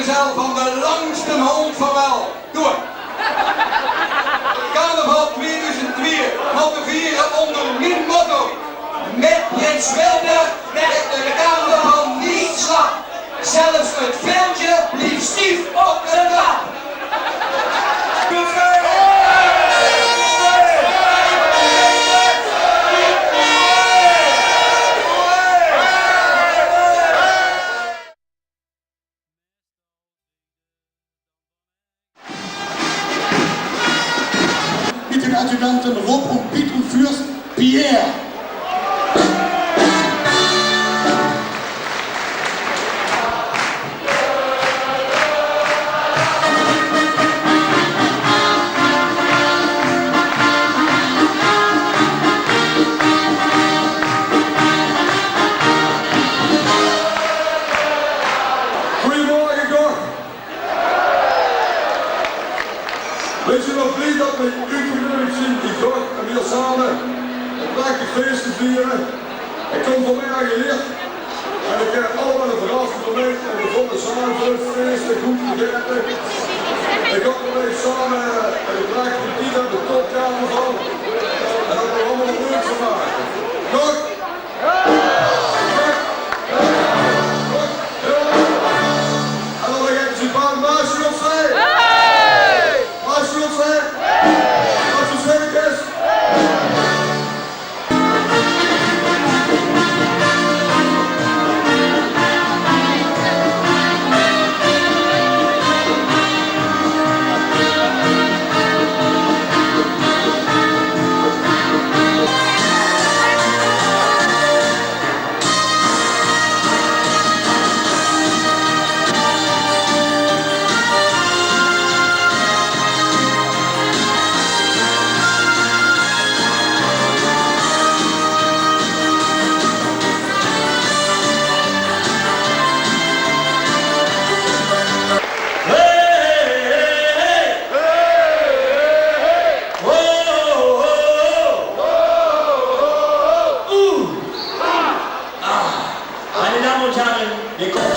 vrijgezel van de langste hond van wel. Doe het. Carnaval 2002 mogen vieren onder min motto. Met Prins Wilde werd de carnaval niet slap. Zelfs het veldje liep stief op de trap. Mit den Adjutanten Rob und Piet und Fürst Pierre. Goedemorgen, Cor. Weet je nog niet dat we u gelukkig zien die Cor en hier samen een prachtig feest te vieren? Ik kom vanmiddag hier en ik heb allemaal een verrassing voor mij en we vonden samen het feest goed begrijpen. Ik hoop dat wij samen een prachtige tijd aan de topkamer van en dat we er allemaal een leuk van maken. Cor! En dan ga ik ze van Maasje op zijn. Maasje op zijn. Wat is het is? Meine Damen und Herren, wir kommen.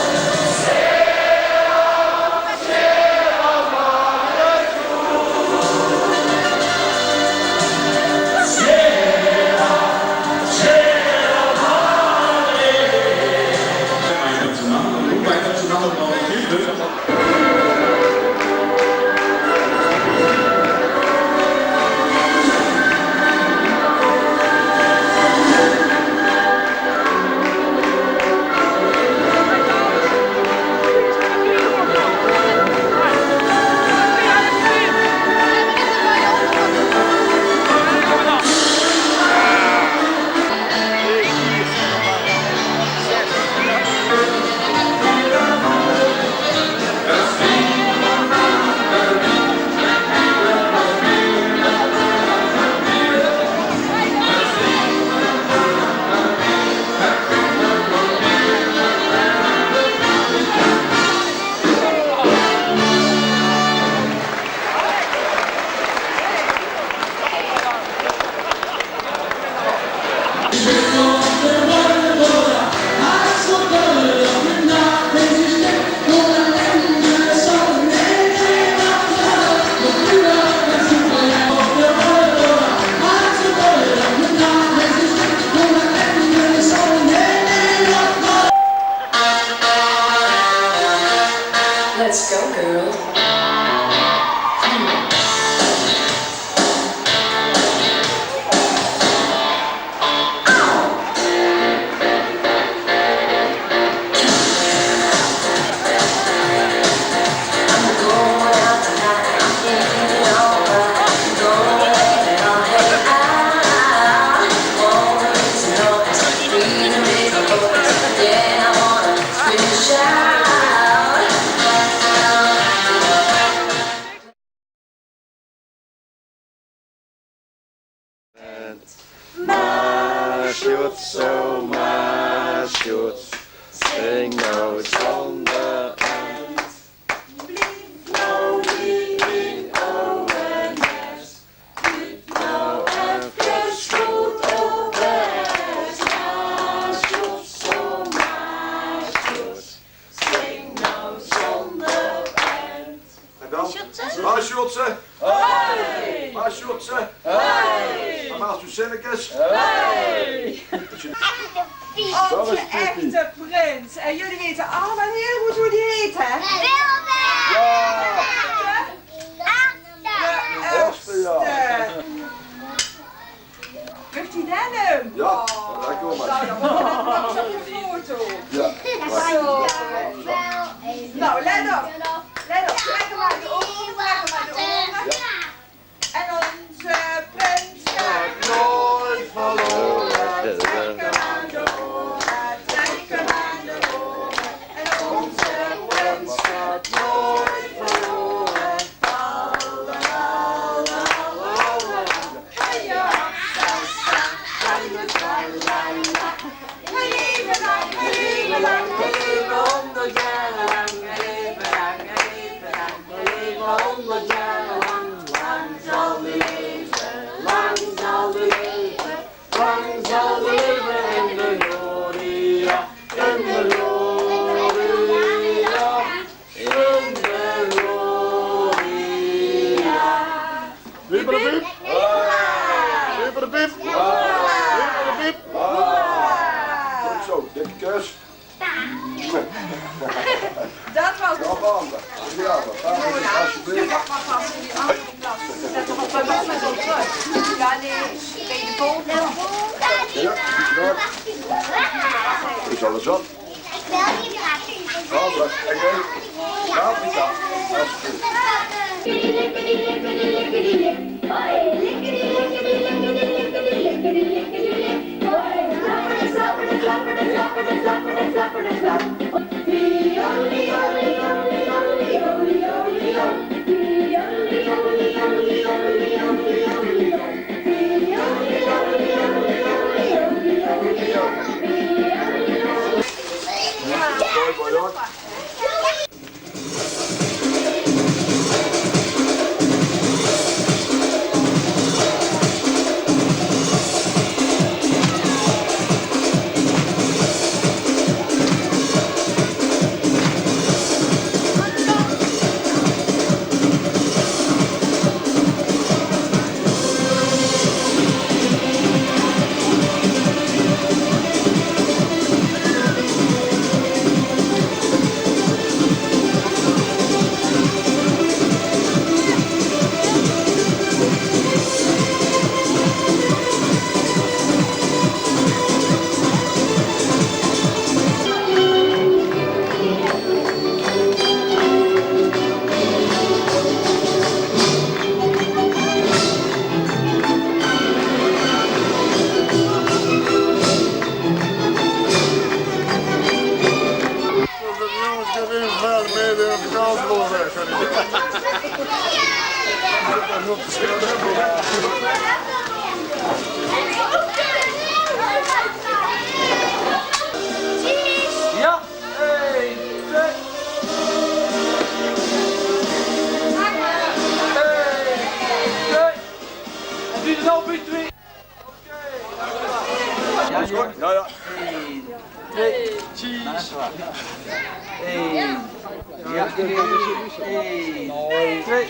Let's go, girl. Marsjoets, zo Marsjoets, zing nou zonder eind. Blief nou niet in ONS, blief nou even goed op weg. Marsjoets, zo Marsjoets, zing nou zonder Maar Schutze. Hey! Maar Schutze. Hey! Maar Sussennekes. Hey! Onze echte prins. En jullie weten allemaal heel goed hoe die heet, hè? Ja! De eerste. Lukt die Denim? Ja, lekker hoor, Nou, dan moet je net nog eens op de foto. Ja. Zo. Nou, let op. Let op. Trek hem uit de ogen. Trek hem uit de ogen. En onze prins gaat Nooit verloren. trek hem aan de oren. Trek hem aan de oren. En onze prins gaat nooit verloren. Goed zo, dikke kus. Dat was het. Nog handen. Ja, alsjeblieft. Mag maar vast in die andere plaats. Zet er op bij mama zo terug. Ja, nee. Ben je de volgende? Ja, is alles op. Nou, dat is echt leuk. Gaat niet aan. Alsjeblieft. Mooi, mooi hoor. Ja, 1, 2. 1, 2. En doe het nou bij 2. Is goed? Ja, ja. 1, 2. Cheese. 1. Ja, 1, 2.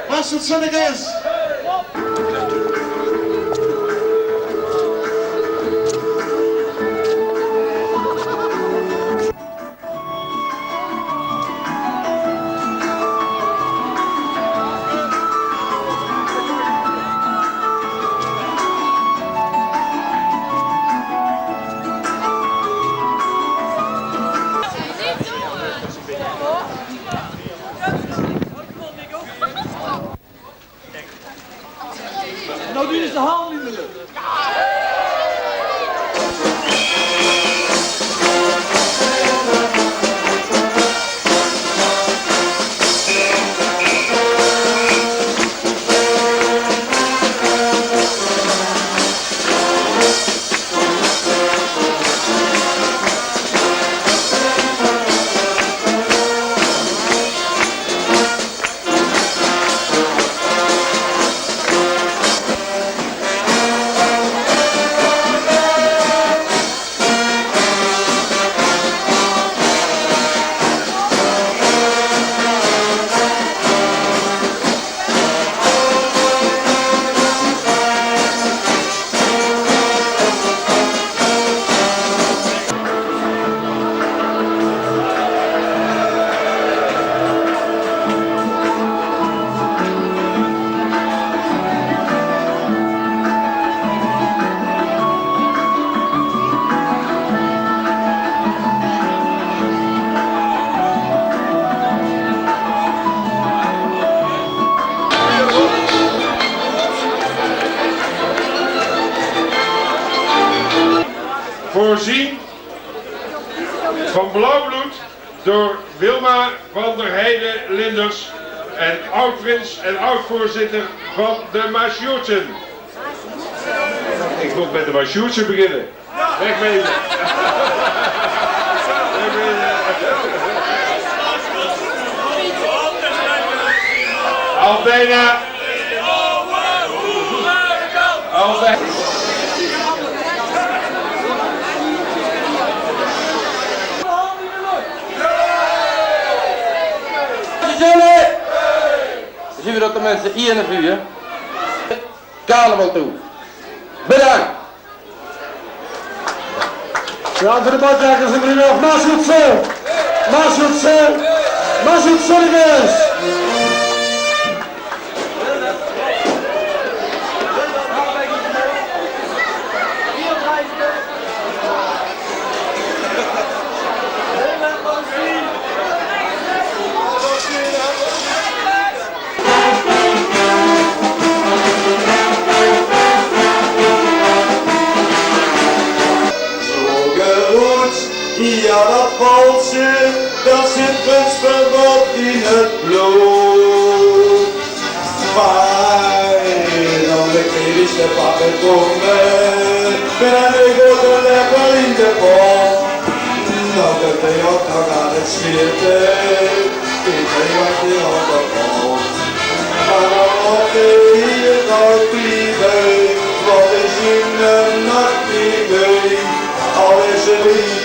Was het zinnig is. voorzien van blauw bloed door Wilma van der Heijden Linders en oud-prins en oud-voorzitter van de Masjoetsen. Ik moet met de Masjoetsen beginnen. Wegwezen. Al bijna. Zien we dat de mensen hier in de vuur carnaval toe. Bedankt! Ja, voor de badjakkers en meneer nog Masjoetsen! Masjoetsen! Masjoetsen! Ja, dat valsje, dat zit kunstverbod in het bloed. Maar dan de kriebels te pakken komen, ben ik ook een lekker in de pot. Nou, de theater gaat het schieten, ik weet wat je had op pot. Maar dan op de hier gaat klieben, wat is in een nacht niet al is er niet.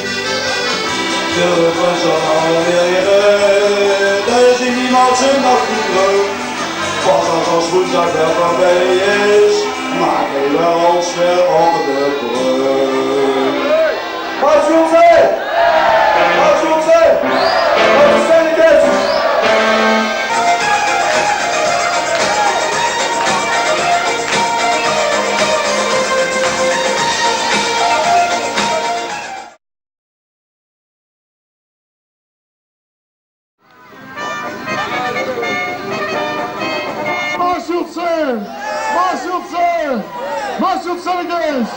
Durven ze al leren, dat is in niemand zijn nacht niet leuk. Pas als woensdag wel voorbij is, maak je als weer op de brug. Masjoetsen! Masjoetsen! Wat is het? Masjoetsen! Masjoetsen! Masjoetsen!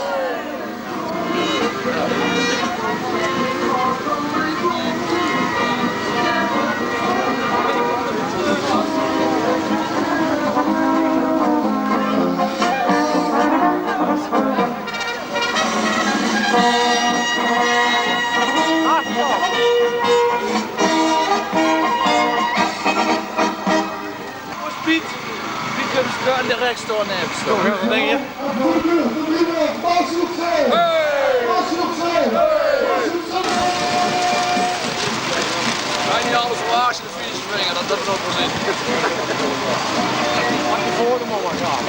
Piet kunt aan de rechtstoor nemen. Wat denk je? Ga niet alles laag in de fiets springen, dat is ook wel zin. Mag je voor de mama gaan?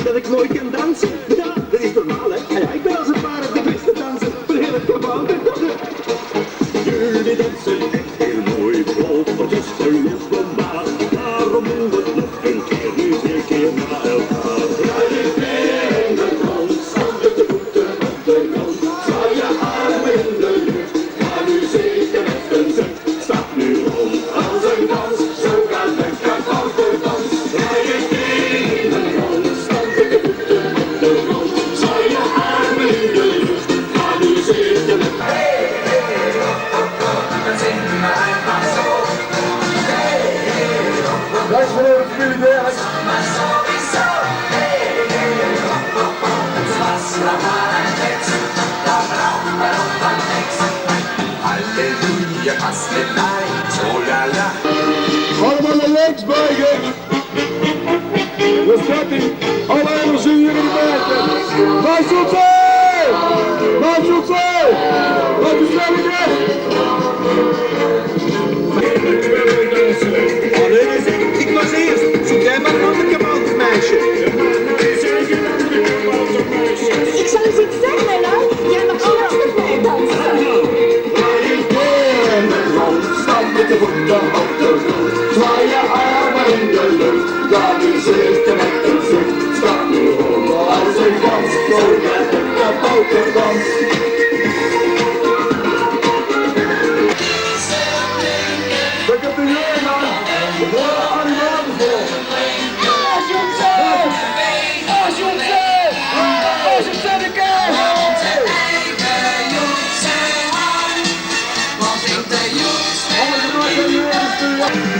Dat ik nooit kan dansen. Ja, dat is normaal hè. Ja, ik ben als het ware de beste danser van heel het gebouw. Jullie dansen echt heel mooi, want het is gelukt van baas. Daarom doen we het nog een keer, nu 4 keer na elkaar. Draai je weer in de grond, stand met de voeten op de grond. Zwaai je armen in de lucht, ga nu zeker met een zucht. Stap nu rond als een dans, zo gaat het kabouw voor dans. Draai je weer in de grond. Rechts voor de familie Derks. Allemaal naar links buigen. We starten. Alle energie hier in de buiten. Masjoetsen! Masjoetsen! Wat is er weer? eens iets zeggen, hè? Jij mag ook nog met mij dansen. Stand met de voeten op de grond, zwaai je armen in de lucht. Ja, nu zit je met een zucht, sta nu hoog als een gans. Zo gaat het kabouterdans. Ik heb de jongen aan, de woorden animaten voor.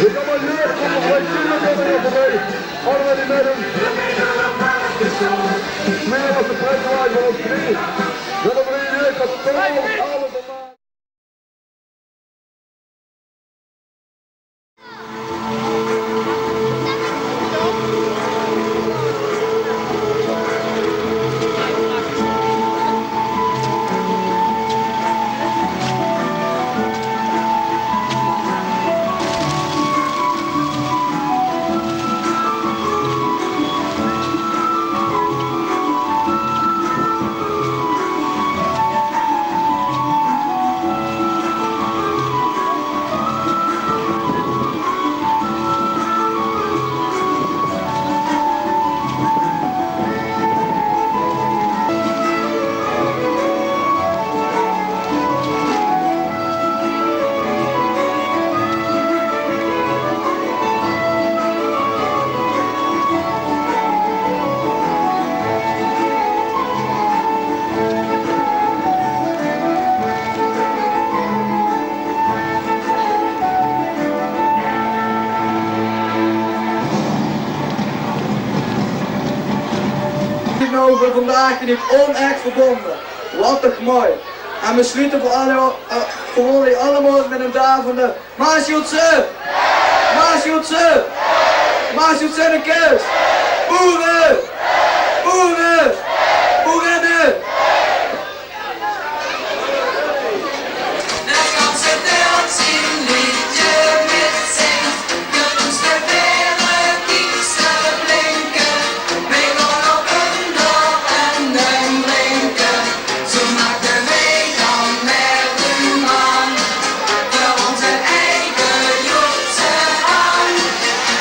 Ik heb een leer, kom nog bij jullie binnen voorbij. Allemaal die met hem. Meer als de prijswaard van ons drie. We hebben een idee dat het toch alles op maat. Over vandaag in het onecht verbonden. Wat toch mooi. En we sluiten voor jullie allemaal met een davende Maasjoetse! Maasjoetse! Maasjoetse en een kus! Boeren! Boeren! Boeren!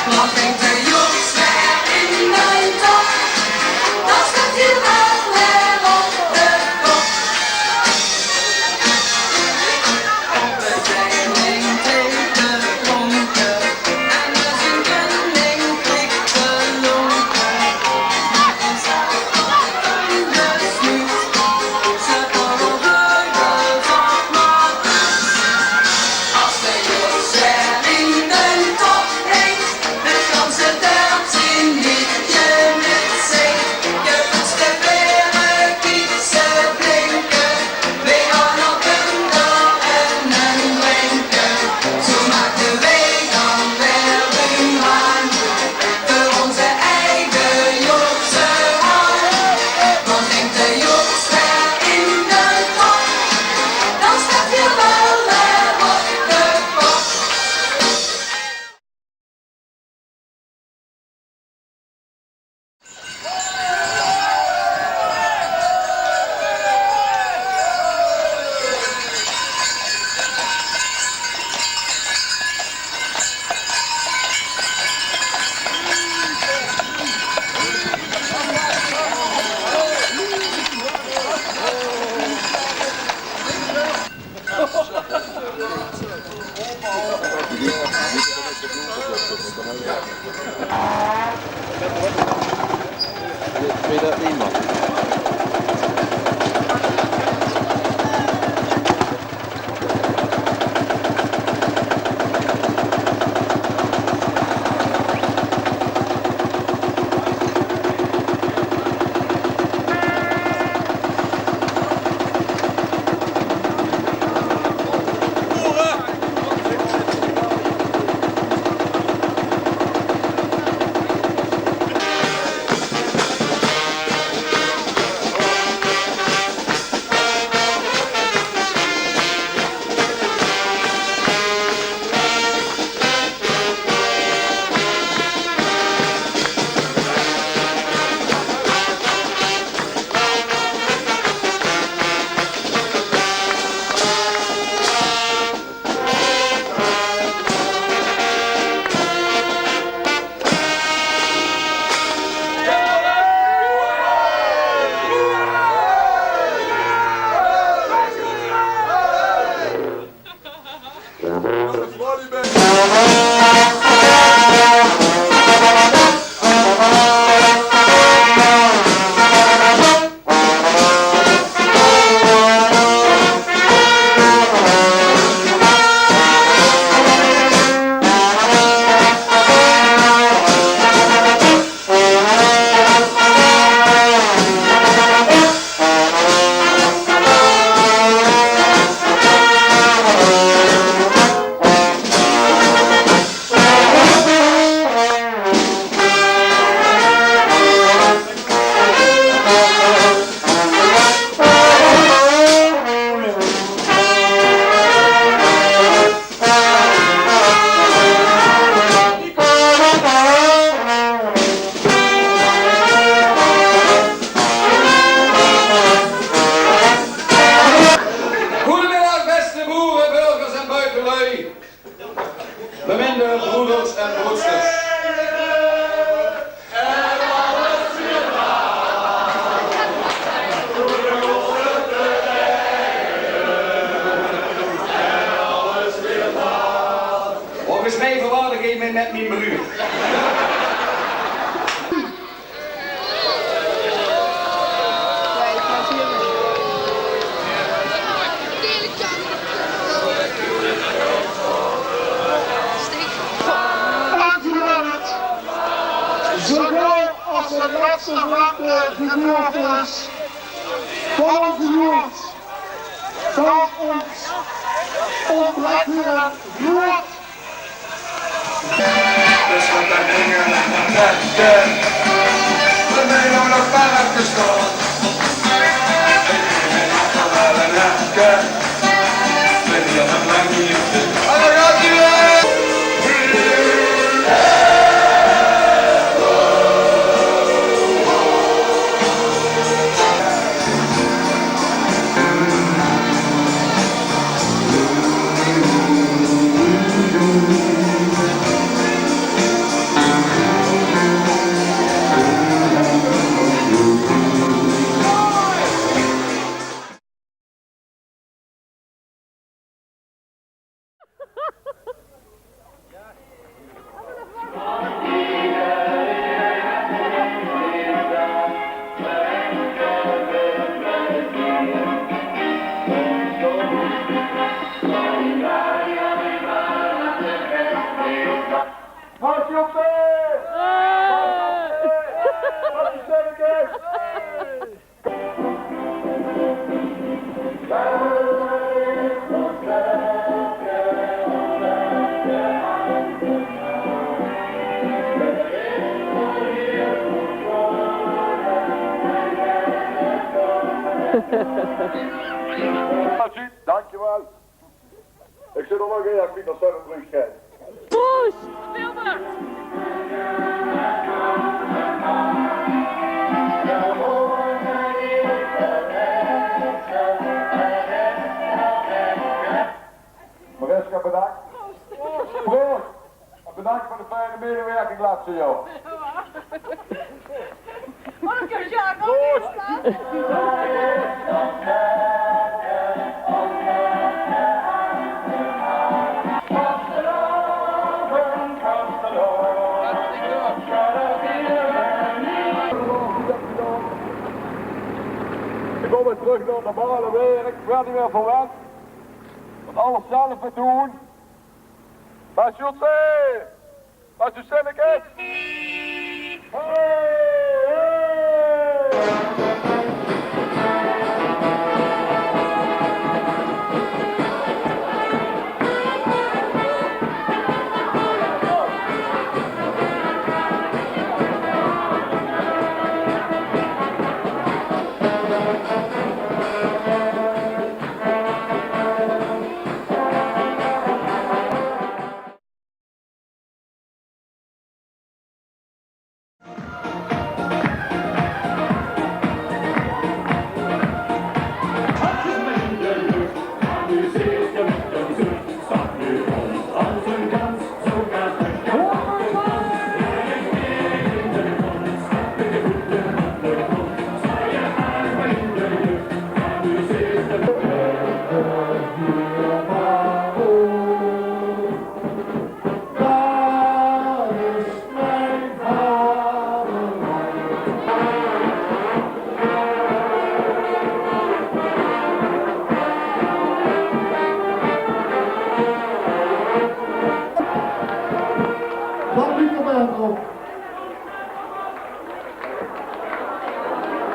Wat brengt de jongens weer in de top? met mijn broer. Zowel als de laatste ronde gebeurd is van onze jongens, van ons ontbreekt hier een woord. Dus we brengen naar de we nemen nog verder gestaan. Ik ben wel een hekje. Ik ben hier nog lang niet. Hallo, gaat u weer? Dankjewel. Ik zit er nog in, ik vind dat zo een terugschijn. Poes! Wilbert! Mariska, bedankt. Proost! En bedankt voor de fijne medewerking laatste jaar. Oh, dan kun je Jacques ook niet staan. Ik kom weer terug naar het normale werk, ik werd niet meer verwend. Want alles zelf te doen. Maar José! Maar José, ik het!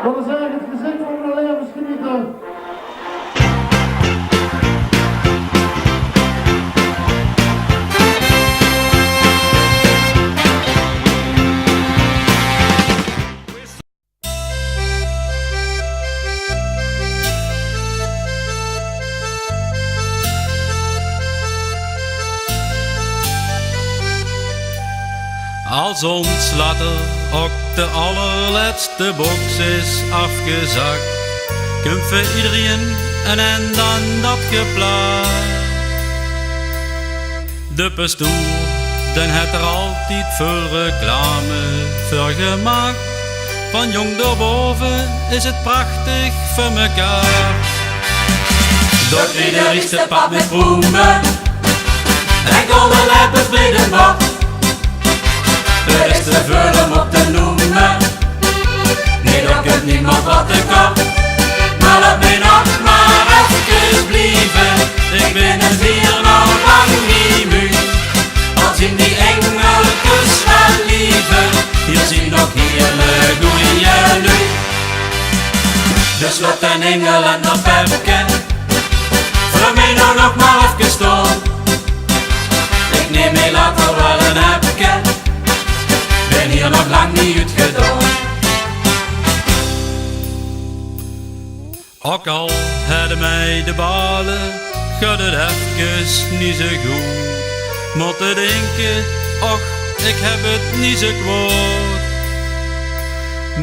Dat is eigenlijk het gezicht van mijn levensgenieter. Als ons later ook de allerlaatste box is afgezakt, komt voor iedereen een en dan dat geplaatst. De pastoor, den het er altijd veel reclame voor gemaakt. Van jong door boven is het prachtig voor mekaar. Door ieder is de pap met bloemen en alle lijpen vliegen wat. Er is te veel om op te noemen. Nee, dat kunt niemand wat te kan. Maar laat mij nog maar even blijven. Ik ben het hier nog lang niet moe. Al zien die engeltjes wel liever. Hier zien nog hele goeie lui. De slot en engel en dat pepke. Voor mij nou nog maar even staan. Ik neem mee later wel een hepke. Ben hier nog lang niet uitgedaan. Ook al hadden mij de balen, gaat het even niet zo goed. Moeten denken, och, ik heb het niet zo kwaad.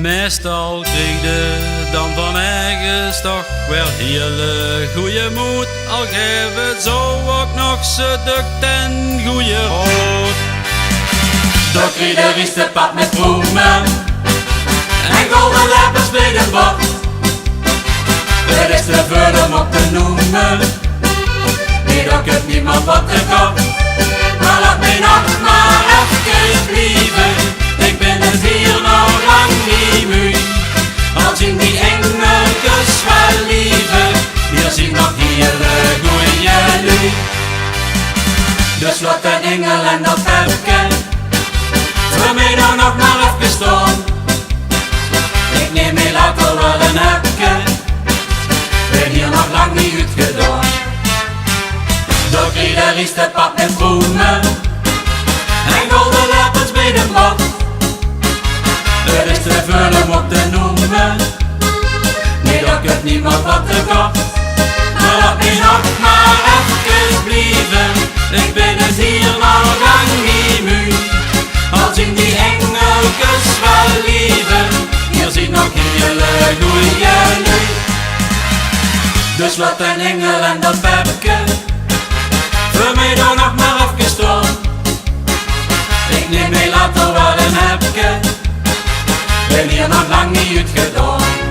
Meestal kreeg je dan van ergens toch wel hele goeie moed. Al geef het zo ook nog seduct en goeie rood. Door ieder is de pad met bloemen en golden leppers bij de bot. Er is te veel om op te noemen. Nee, dat kunt niemand wat te kan. Maar laat mij nog maar even blijven. Ik ben het hier nog lang niet moe. Al zien die engeltjes wel liever. Hier zien nog hele goeie lui. De slot en engel en dat pepke. Voor mij nou nog maar even staan. Ik neem mee later wel een hepke. Ben hier nog lang niet uitgedaan. Door ieder is het pad met bloemen en golden leppers bij de bot. Er is te veel om op te noemen. Nee, dat kunt niemand wat te kan. Maar laat mij nog maar even blijven. Ik ben het hier nog lang niet moe. Al zien die engeltjes wel liever. Hier zien nog hele goeie lui. De slot en engel en dat pepke. Voor mij dan nog maar even staan. Ik neem mee later wel een hepke. Ben hier nog lang niet uitgedaan.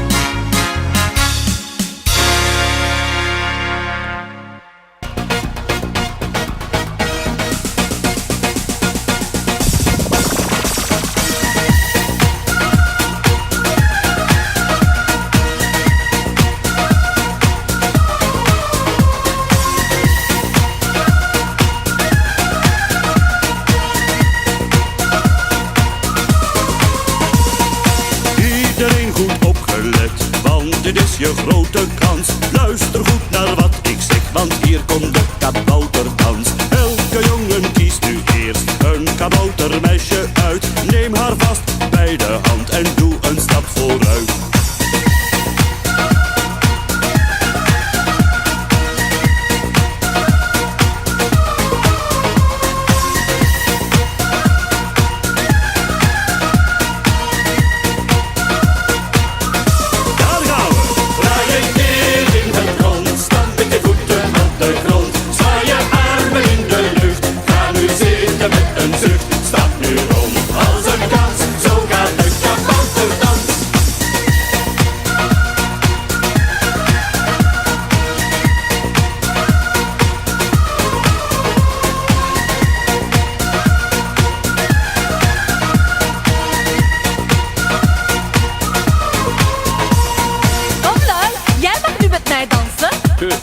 Dit is je grote kans. Luister goed naar wat ik zeg, want hier komt de kabouterdans. Elke jongen kiest nu eerst een kaboutermeisje uit. Neem haar vast bij de hand en doe een stap vooruit.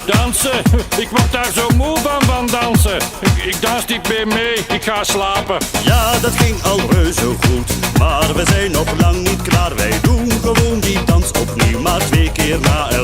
Dansen? Ik word daar zo moe van dansen. Ik dans niet meer mee, ik ga slapen. Ja, dat ging al reuze goed, maar we zijn nog lang niet klaar. Wij doen gewoon die dans opnieuw, maar 2 keer na elkaar.